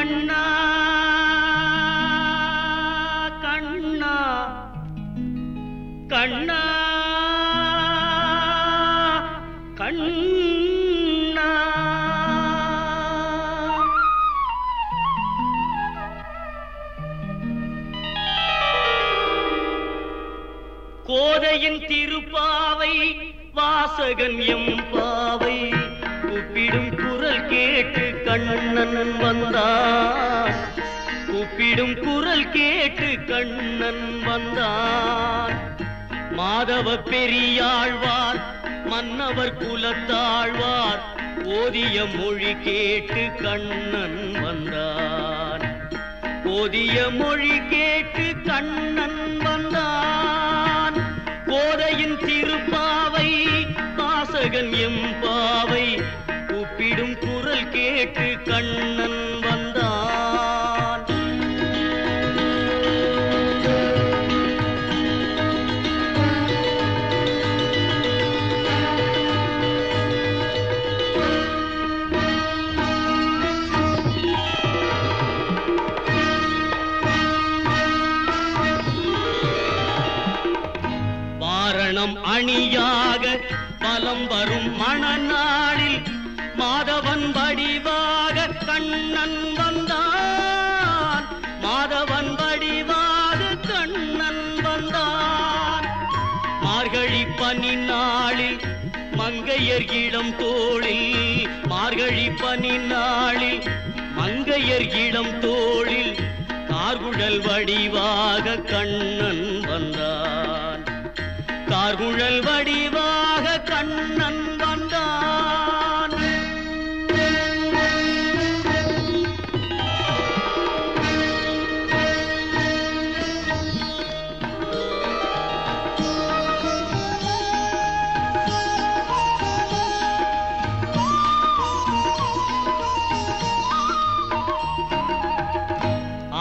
கண்ணா கண்ணா கண்ணா கண்ணா கோதையின் திருப்பாவை வாசகன் எம்பாவை கூப்பிடும் குரல் கேட்டு கண்ணன் வந்தான். கூப்பிடும் குரல் கேட்டு கண்ணன் வந்தான். மாதவ பெரியாழ்வார் மன்னவர் குலத்தாழ்வார் ஓதிய மொழி கேட்டு கண்ணன் வந்தான். ஓதிய மொழி கேட்டு கண்ணன் வந்தான். கோதையின் திருப்பாவை வாசகன் எம்பாவை கூப்பிடும் குரல் கேட்டு கண்ணன் வந்தான். வாரணம் அணியாக பலம் வரும் மணநாளில் மாதவன் வடிவாக கண்ணன் வந்தான். மாதவன் வடிவாக கண்ணன் வந்தான். மார்கழி பனி நாளில் மங்கையர் இளம் தோளில் மார்கழி பனி நாளில் மங்கையர் இளம் தோளில் கார்குழல் வடிவாக கண்ணன் வந்தான். கார்குழல் வடிவாக கண்ணன் வந்தான்.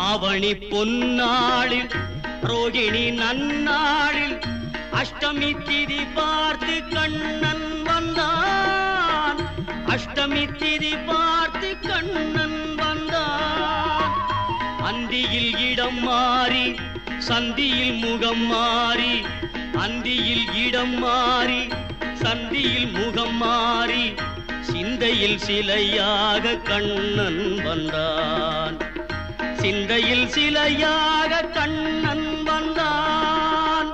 ஆவணி பொன்னாளில் ரோகிணி நன்னாளில் அஷ்டமி திதி பார்த்து கண்ணன் வந்தான். அஷ்டமி திதி பார்த்து கண்ணன் வந்தான். அந்தியில் இடம் மாறி சந்தியில் முகம் மாறி அந்தியில் இடம் மாறி சந்தியில் முகம் மாறி சிந்தையில் சிலையாக கண்ணன் வந்தான். சிந்தையில் சிலையாக கண்ணன் வந்தான்.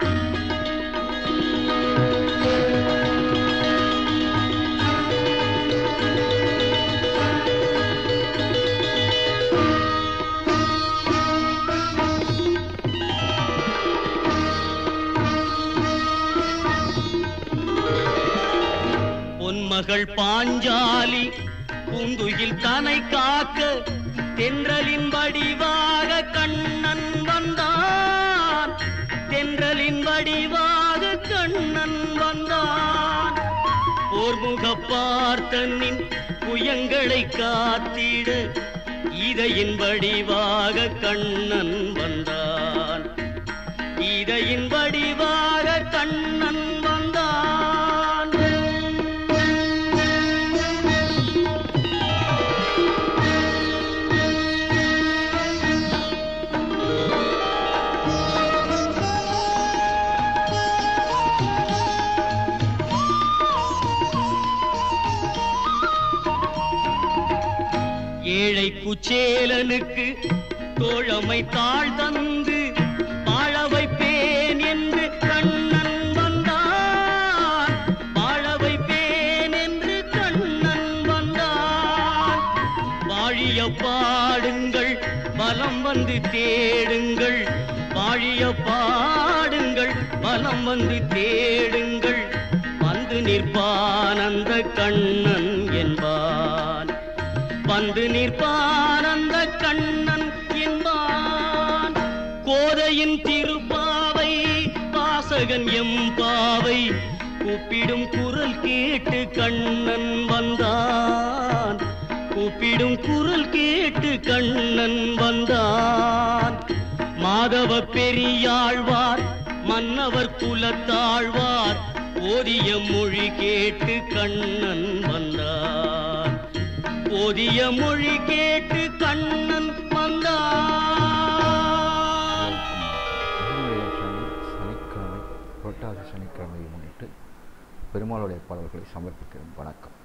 பொன்மகள் பாஞ்சாலி பூந்துயில் தனை காக்க தென்றலின் வடிவாக கண்ணன் வந்தான். தென்றலின் வடிவாக கண்ணன் வந்தான். போர்முக பார்த்தனின் புயங்களை காத்திட ஈதையின் வடிவாக கண்ணன் வந்தான். ஈதையின் வடிவாக கண்ணன் வந்தான். ஏழை குச்சேலனுக்கு தோழமை தாழ் தந்து வாழ வைப்பேன் என்று கண்ணன் வந்தான். வாழ வைப்பேன் என்று கண்ணன் வந்தான். வாழிய பாடுங்கள் பலம் வந்து தேடுங்கள். வாழிய பாடுங்கள் பலம் வந்து தேடுங்கள். வந்து நிற்பான் அந்த கண்ணன் என்பான். வந்து நிற்பான் அந்த கண்ணன் என்பான். கோதையின் திருப்பாவை வாசகன் எம்பாவை கூப்பிடும் குரல் கேட்டு கண்ணன் வந்தான். கூப்பிடும் குரல் கேட்டு கண்ணன் வந்தான். மாதவ பெரியாழ்வார் மன்னவர் குலத்தாழ்வார் ஓதிய மொழி கேட்டு கண்ணன் வந்தான். ஓதிய மொழி கேட்டு கண்ணன் வந்தான். சனிக்கிழமை புரட்டாசி சனிக்கிழமையை முன்னிட்டு பெருமாளுடைய பாடல்களை சமர்ப்பிக்கிறோம். வணக்கம்.